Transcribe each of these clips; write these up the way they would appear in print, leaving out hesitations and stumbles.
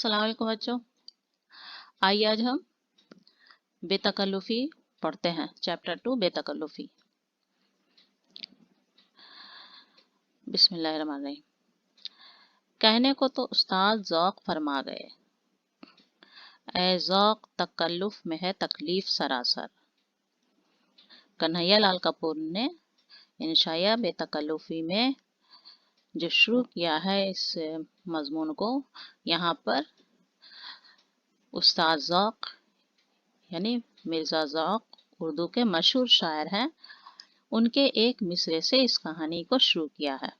अस्सलाम वालेकुम बच्चों। आइए आज हम बेतकल्लुफ़ी पढ़ते हैं। चैप्टर 2 बेतकल्लुफ़ी। बिस्मिल्लाहिर्रहमानिर्रहीम। कहने को तो उस्ताद ज़ौक़ फरमा गए, ए ज़ौक़ तकल्लुफ़ में है तकलीफ़ सरासर। कन्हैया लाल कपूर ने इंशाया बेतकल्लुफ़ी में जो शुरू किया है इस मज़मून को, यहाँ पर उस्ताद ज़ौक़ यानी मिर्ज़ा ज़ौक़ उर्दू के मशहूर शायर हैं, उनके एक मिसरे से इस कहानी को शुरू किया है।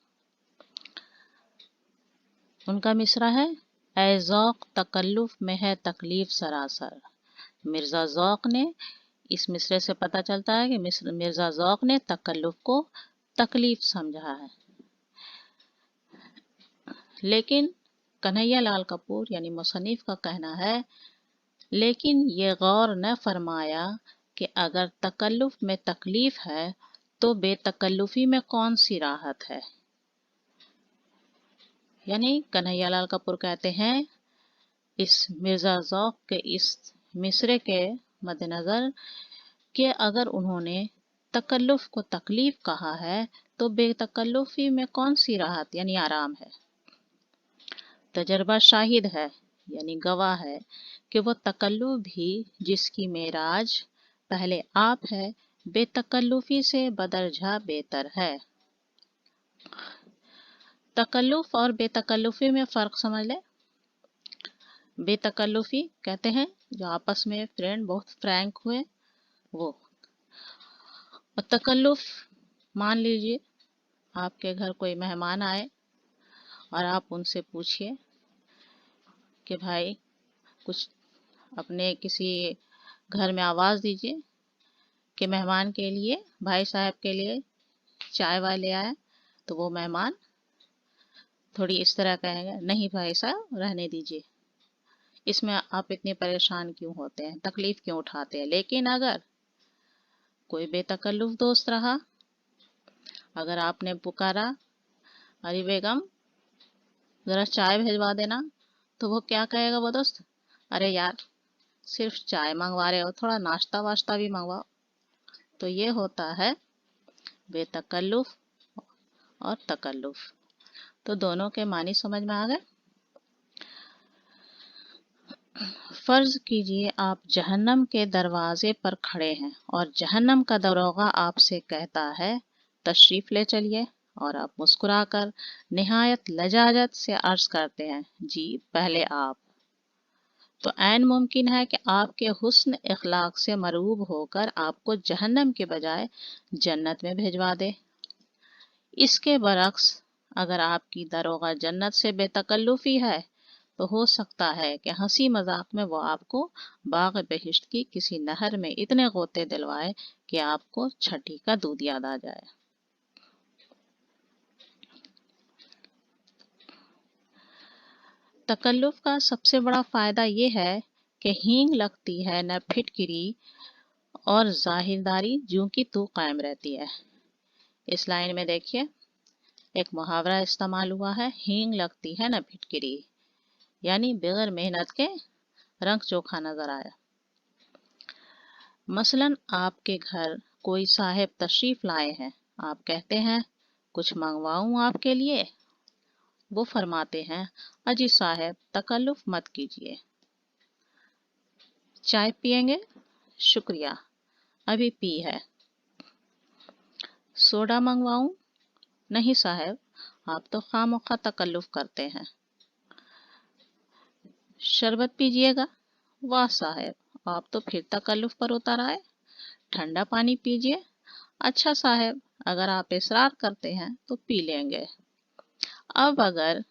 उनका मिसरा है, ए ज़ौक़ तकल्लुफ़ में है तकलीफ़ सरासर। मिर्ज़ा ज़ौक़ ने, इस मिसरे से पता चलता है कि मिर्ज़ा ज़ौक़ ने तकल्लुफ़ को तकलीफ़ समझा है। लेकिन कन्हैया लाल कपूर यानी मुसन्निफ़ का कहना है, लेकिन ये गौर न फरमाया कि अगर तकल्लुफ़ में तकलीफ़ है तो बेतकल्लुफ़ी में कौन सी राहत है। यानी कन्हैया लाल कपूर कहते हैं इस मिर्ज़ा ज़ौक़ के इस मिसरे के मद्देनज़र कि अगर उन्होंने तकल्लुफ़ को तकलीफ़ कहा है तो बेतकल्लुफ़ी में कौन सी राहत यानी आराम है। तजर्बा शाहिद है यानी गवाह है कि वो तकल्लुफ़ भी जिसकी मेराज पहले आप है, बेतकल्लुफ़ी से बदरजा बेहतर है। तकल्लुफ़ और बेतकल्लुफ़ी में फ़र्क समझ ले। बेतकल्लुफ़ी कहते हैं जो आपस में फ्रेंड बहुत फ्रैंक हुए वो, और तकल्लुफ़ मान लीजिए आपके घर कोई मेहमान आए और आप उनसे पूछिए कि भाई कुछ अपने किसी घर में आवाज़ दीजिए कि मेहमान के लिए, भाई साहब के लिए चाय वाय ले आए, तो वो मेहमान थोड़ी इस तरह कहेंगे, नहीं भाई साहब रहने दीजिए, इसमें आप इतने परेशान क्यों होते हैं, तकलीफ क्यों उठाते हैं। लेकिन अगर कोई बेतकल्लुफ़ दोस्त रहा, अगर आपने पुकारा, अरे बेगम ज़रा चाय भिजवा देना, तो वो क्या कहेगा वो दोस्त, अरे यार सिर्फ चाय मंगवा रहे हो, थोड़ा नाश्ता वाश्ता भी मंगवाओ। तो ये होता है बेतकल्लुफ़ और तकल्लुफ़। तो दोनों के मानी समझ में आ गए। फर्ज कीजिए आप जहन्नम के दरवाजे पर खड़े हैं और जहन्नम का दरोगा आपसे कहता है तशरीफ ले चलिए, और आप मुस्कुराकर निहायत लजाजत से अर्ज करते हैं, जी पहले आप। तो ऐन मुमकिन है कि आपके हुस्न इखलाक से मरूब होकर आपको जहन्नम के बजाय जन्नत में भिजवा दे। इसके बरक्स अगर आपकी दरोगा जन्नत से बेतकल्लुफ़ी है तो हो सकता है कि हंसी मजाक में वो आपको बाग बहिश्त की किसी नहर में इतने गोते दिलवाए कि आपको छठी का दूध याद आ जाए। तकल्लुफ़ का सबसे बड़ा फायदा ये है कि हींग लगती है न फिटकिरी, और जाहिरदारी जूं की तू कायम रहती है। इस लाइन में देखिए एक मुहावरा इस्तेमाल हुआ है, हींग लगती है न फिटकिरी, यानी बगैर मेहनत के रंग चोखा नजर आया। मसलन आपके घर कोई साहब तशरीफ लाए हैं, आप कहते हैं कुछ मंगवाऊं आपके लिए। वो फरमाते हैं, अजी साहब तकल्लुफ़ मत कीजिए, चाय पिएंगे, शुक्रिया अभी पी है। सोडा मंगवाऊं, नहीं साहब आप तो खामोखा तकल्लुफ़ करते हैं। शरबत पीजिएगा, वाह साहब आप तो फिर तकल्लुफ़ पर उतर आए। ठंडा पानी पीजिए, अच्छा साहब अगर आप इसरार करते हैं तो पी लेंगे। अब अगर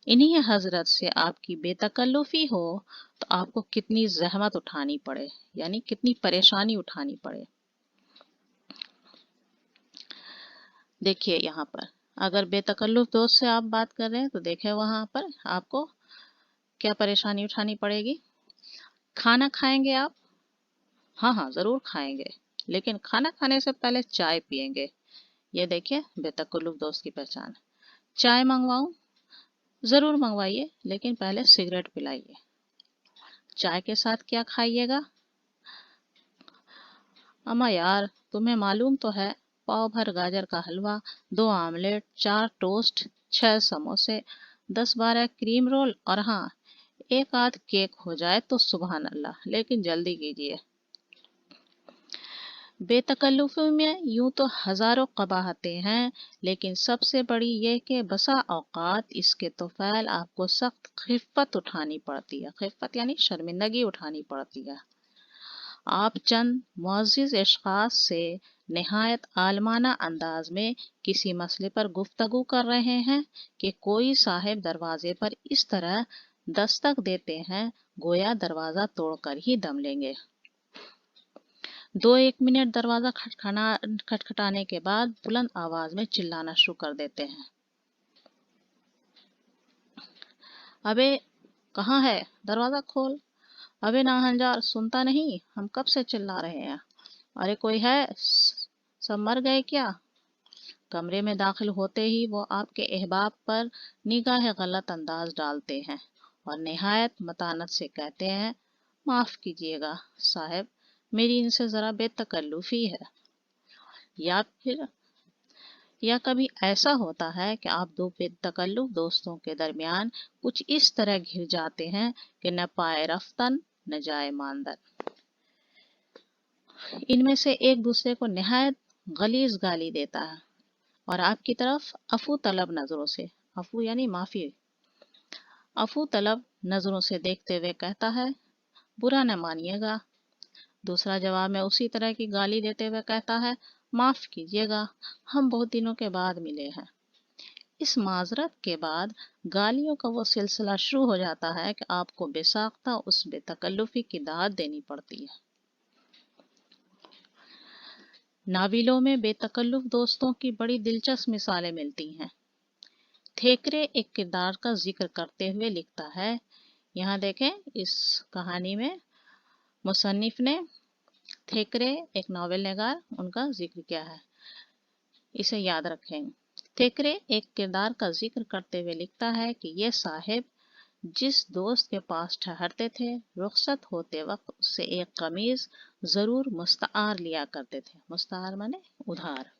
इन्हीं हजरत से आपकी बेतकल्लुफ़ी हो तो आपको कितनी जहमत उठानी पड़े, यानी कितनी परेशानी उठानी पड़े। देखिए यहाँ पर अगर बेतकल्लुफ़ दोस्त से आप बात कर रहे हैं तो देखें वहां पर आपको क्या परेशानी उठानी पड़ेगी। खाना खाएंगे आप, हाँ हाँ जरूर खाएंगे, लेकिन खाना खाने से पहले चाय पिएंगे। ये देखिए बेतकल्लुफ़ दोस्त की पहचान। चाय मंगवाऊं, ज़रूर मंगवाइए, लेकिन पहले सिगरेट पिलाइए। चाय के साथ क्या खाइएगा? अम्मा यार, तुम्हें मालूम तो है, पाव भर गाजर का हलवा, 2 ऑमलेट, 4 टोस्ट, 6 समोसे, 10-12 क्रीम रोल और हाँ, एक आध केक हो जाए तो सुबहान अल्लाह, लेकिन जल्दी कीजिए। बेतकल्लुफ़ी में यूं तो हजारों कबाहतें हैं, लेकिन सबसे बड़ी ये कि बसा औकात इसके तौफैल आपको सख्त खिफ़्फ़त उठानी पड़ती है। खिफ़्फ़त यानी शर्मिंदगी उठानी पड़ती है। आप चंद मुअज़्ज़िज़ अशख़ास से निहायत आलमाना अंदाज में किसी मसले पर गुफ्तगू कर रहे हैं कि कोई साहिब दरवाजे पर इस तरह दस्तक देते हैं गोया दरवाजा तोड़कर ही दम लेंगे। 2-1 मिनट दरवाजा खटखटाने के बाद बुलंद आवाज में चिल्लाना शुरू कर देते हैं। अबे कहाँ है? दरवाजा खोल। अबे नाहंजार, सुनता नहीं? हम कब से चिल्ला रहे हैं। अरे कोई है? सब मर गए क्या? कमरे में दाखिल होते ही वो आपके अहबाब पर निगाह गलत अंदाज डालते हैं और निहायत मतानत से कहते हैं, माफ कीजिएगा साहब, मेरी इनसे जरा बेतकल्लुफी है। या फिर या कभी ऐसा होता है कि आप दो बेतकल्लुफ दोस्तों के दरमियान कुछ इस तरह घिर जाते हैं कि न पाए रफ्तन न जाए मानदन। इनमें से एक दूसरे को निहायत गलीज गाली देता है और आपकी तरफ अफू तलब नजरों से, अफू यानी माफी, अफू तलब नजरों से देखते हुए कहता है, बुरा न मानिएगा। दूसरा जवाब में उसी तरह की गाली देते हुए कहता है, माफ कीजिएगा, हम बहुत दिनों के बाद मिले हैं। इस माजरत के बाद गालियों का वो सिलसिला शुरू हो जाता है कि आपको बेसाख्ता उस बेतकल्लुफी की दाद देनी पड़ती है। नाविलों में बेतकल्लुफ दोस्तों की बड़ी दिलचस्प मिसालें मिलती हैं। थेकरे एक किरदार का जिक्र करते हुए लिखता है, यहाँ देखें इस कहानी में मुसन्निफ ने थेकरे एक नॉवेल निगार उनका जिक्र किया है, इसे याद रखें। थेकरे एक किरदार का जिक्र करते हुए लिखता है कि ये साहिब जिस दोस्त के पास ठहरते थे, रुखसत होते वक्त उससे एक कमीज जरूर मुस्तार लिया करते थे। मुस्तार माने उधार।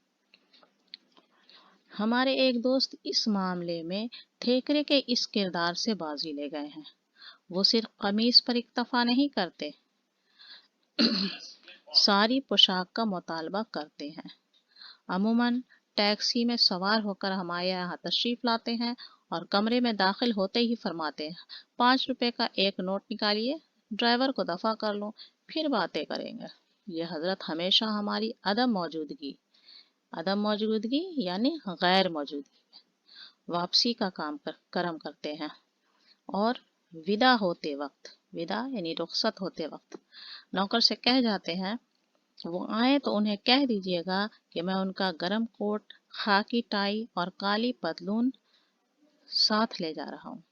हमारे एक दोस्त इस मामले में थेकरे के इस किरदार से बाजी ले गए हैं। वो सिर्फ कमीज पर इक्तफा नहीं करते, सारी पोशाक का मुतालबा करते हैं। अमूमन टैक्सी में सवार होकर हमारे यहाँ तशरीफ लाते हैं और कमरे में दाखिल होते ही फरमाते हैं, 5 रुपए का एक नोट निकालिए, ड्राइवर को दफा कर लो, फिर बातें करेंगे। ये हजरत हमेशा हमारी अदम मौजूदगी यानी गैर मौजूदगी वापसी का करम करते हैं और विदा होते वक्त, विदा यानी रुखसत होते वक्त नौकर से कह जाते हैं, वो आए तो उन्हें कह दीजिएगा कि मैं उनका गरम कोट, खाकी टाई और काली पतलून साथ ले जा रहा हूँ,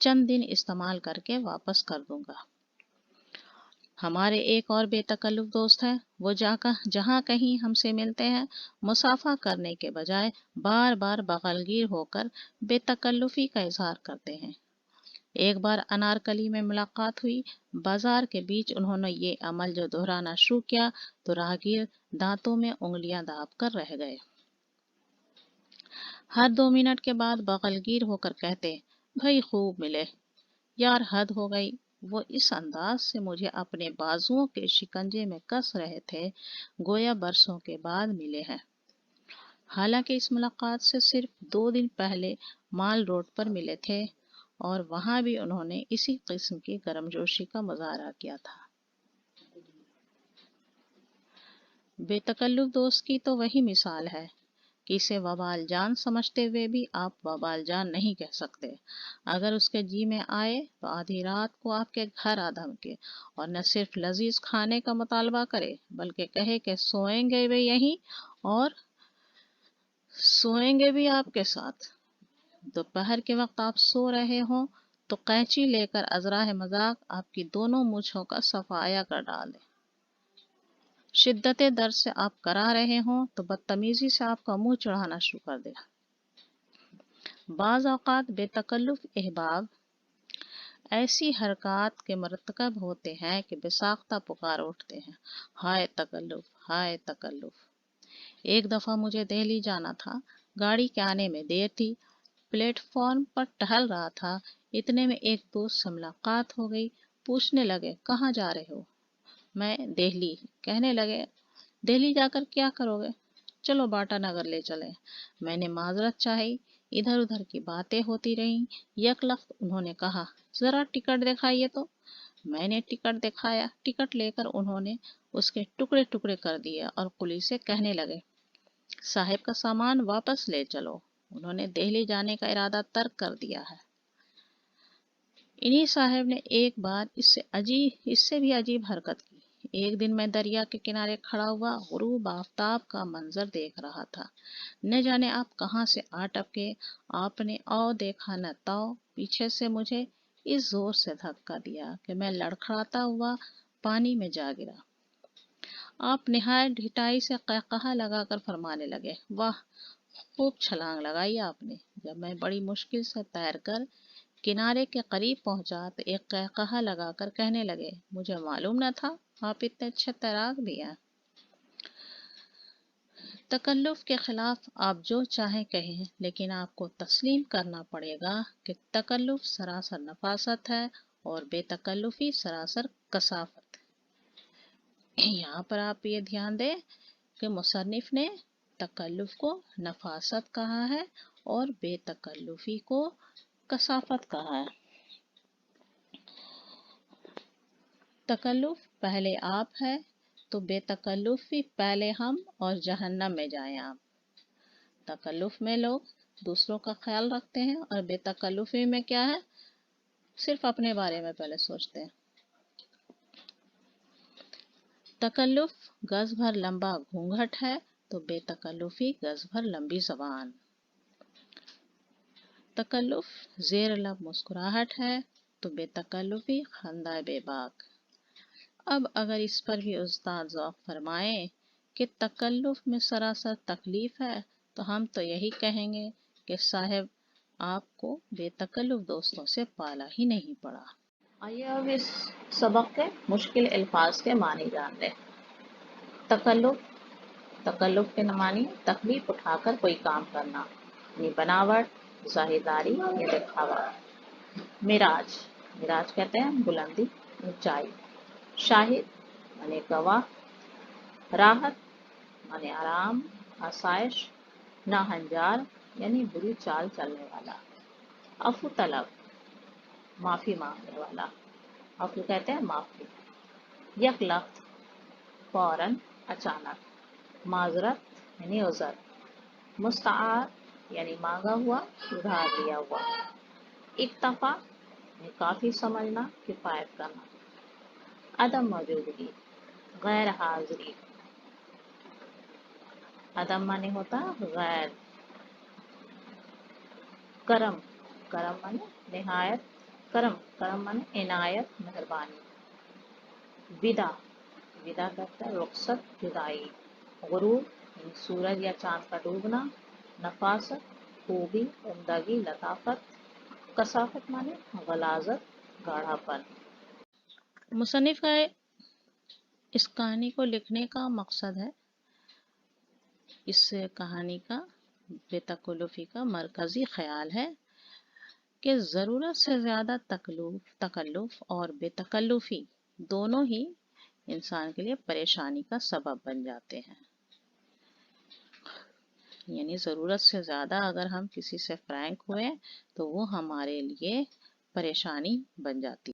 चंद दिन इस्तेमाल करके वापस कर दूंगा। हमारे एक और बेतकल्लुफ दोस्त हैं, वो जाकर जहाँ कहीं हमसे मिलते हैं, मुसाफा करने के बजाय बार बार बगलगीर होकर बेतकल्लुफी का इजहार करते हैं। एक बार अनारकली में मुलाकात हुई, बाजार के बीच उन्होंने ये अमल जो दोहराना शुरू किया तो राहगीर दांतों में उंगलियां दाब कर रह गए। हर 2 मिनट के बाद बगलगीर होकर कहते, भाई खूब मिले यार, हद हो गई। वो इस अंदाज से मुझे अपने बाजुओं के शिकंजे में कस रहे थे गोया बरसों के बाद मिले हैं। हालांकि इस मुलाकात से सिर्फ 2 दिन पहले माल रोड पर मिले थे और वहां भी उन्होंने इसी किस्म की गर्मजोशी का मुजाहरा किया था। बेतकल्लुफ दोस्त की तो वही मिसाल है कि इसे वबाल जान समझते हुए भी आप वबाल जान नहीं कह सकते। अगर उसके जी में आए तो आधी रात को आपके घर आ धमके और न सिर्फ लजीज खाने का मुतालबा करे, बल्कि कहे कि सोएंगे वे यहीं और सोएंगे भी आपके साथ। दोपहर के वक्त आप सो रहे हो तो कैंची लेकर अजराह मजाक आपकी दोनों मूछों का सफाया कर डाले। शिद्दत दर्द से आप करा रहे हो तो बदतमीजी से आपका मुंह चढ़ाना शुरू कर दे। بعض اوقات بے تکلف احباب ایسی حرکات کے مرتکب ہوتے ہیں کہ بساختہ پکار اٹھتے ہیں، ہائے تکلف، ہائے تکلف۔ ایک دفعہ مجھے دہلی جانا تھا، گاڑی کے آنے میں دیر تھی، پلیٹ فارم پر ٹہل رہا تھا، اتنے میں ایک دوست سے ملاقات ہو گئی، پوچھنے لگے کہاں جا رہے ہو؟ میں دہلی، کہنے لگے دہلی جا کر کیا کرو گے؟ چلو باٹا نگر لے چلیں۔ میں نے معذرت چاہی، ادھر ادھر کی باتیں ہوتی رہیں، یک لخت انہوں نے کہا ذرا ٹکٹ دکھائیے تو۔ میں نے ٹکٹ دکھایا، ٹکٹ لے کر انہوں نے اس کے ٹکڑے ٹکڑے کر دیے اور کلی سے کہنے لگے صاحب کا سامان واپس لے چلو، انہوں نے دہلی جانے کا ارادہ ترک کر دیا ہے۔ انہی صاحب نے ایک بار اس سے بھی عجیب حرکت کی۔ ایک دن میں دریا کے کنارے کھڑا ہوا غروب آفتاب کا منظر دیکھ رہا تھا، نہ جانے آپ کہاں سے آ ٹپکے، آپ نے او دیکھا نہ تاؤ، پیچھے سے مجھے اس زور سے دھکا دیا کہ میں لڑکھڑاتا ہوا پانی میں جا گرا۔ آپ نہایت ڈھٹائی سے قہقہہ لگا کر فرمانے لگے واہ، خوب چھلانگ لگائی آپ نے۔ جب میں بڑی مشکل سے تیر کر کنارے کے قریب پہنچا تو ایک قہقہہ لگا کر کہنے لگے مجھے معلوم نہ تھا آپ اتنے اچھے تیراک بھی ہیں۔ تکلف کے خلاف آپ جو چاہیں کہیں، لیکن آپ کو تسلیم کرنا پڑے گا کہ تکلف سراسر نفاست ہے اور بے تکلفی سراسر کثافت۔ یہاں پر آپ یہ دھیان دیں کہ مصنف نے تکلف کو نفاست کہا ہے اور بے تکلفی کو کثافت کہا ہے۔ تکلف پہلے آپ ہے تو بے تکلفی پہلے ہم اور جہنم میں جائیں آپ۔ تکلف میں لوگ دوسروں کا خیال رکھتے ہیں اور بے تکلفی میں کیا ہے، صرف اپنے بارے میں پہلے سوچتے ہیں۔ تکلف گز بھر لمبا گھونگھٹ ہے تو بے تکلفی گز بھر لمبی زبان۔ تکلف زیر لب مسکراہٹ ہے تو بے تکلفی خندہ بے باک۔ اب اگر اس پر بھی استاد ذوق فرمائیں کہ تکلف میں سراسر تکلیف ہے تو ہم تو یہی کہیں گے کہ صاحب آپ کو بے تکلف دوستوں سے پالا ہی نہیں پڑا۔ آئیے اب اس سبق کے مشکل الفاظ کے معنی جان لیں۔ تکلف کے معنی تکلیف اٹھا کر کوئی کام کرنا، یعنی بناوٹ، ظاہرداری یا دکھاوا۔ معراج کہتے ہیں بلندی، اونچائی۔ شاہد یعنی گواہ۔ راحت یعنی آرام، آسائش۔ ناہنجار یعنی بری چال چلنے والا۔ عفو طلب، معافی مانگنے والا، عفو کہتے ہیں معافی۔ یک لخت، فوراً، اچانک۔ معذرت یعنی عذر۔ مستعار یعنی مانگا ہوا، ادھار لیا ہوا۔ اکتفا یعنی کافی سمجھنا، کفایت کرنا۔ عدم موجودگی، غیر حاضری۔ عدم معنی ہوتا غیر۔ کرم معنی نہایت، کرم معنی عنایت، مہربانی۔ ودا کہتا ہے رخصت، جدائی۔ غروب یعنی سورج یا چاند کا ڈوبنا۔ نفاست خوبی، عمدگی، لطافت۔ کثافت معنی غلاظت، گاڑھا پن۔ مصنف کا اس کہانی کو لکھنے کا مقصد ہے، اس کہانی کا بے تکلفی کا مرکزی خیال ہے کہ ضرورت سے زیادہ تکلف اور بے تکلفی دونوں ہی انسان کے لیے پریشانی کا سبب بن جاتے ہیں۔ یعنی ضرورت سے زیادہ اگر ہم کسی سے فرینک ہوئے تو وہ ہمارے لیے پریشانی بن جاتی ہے۔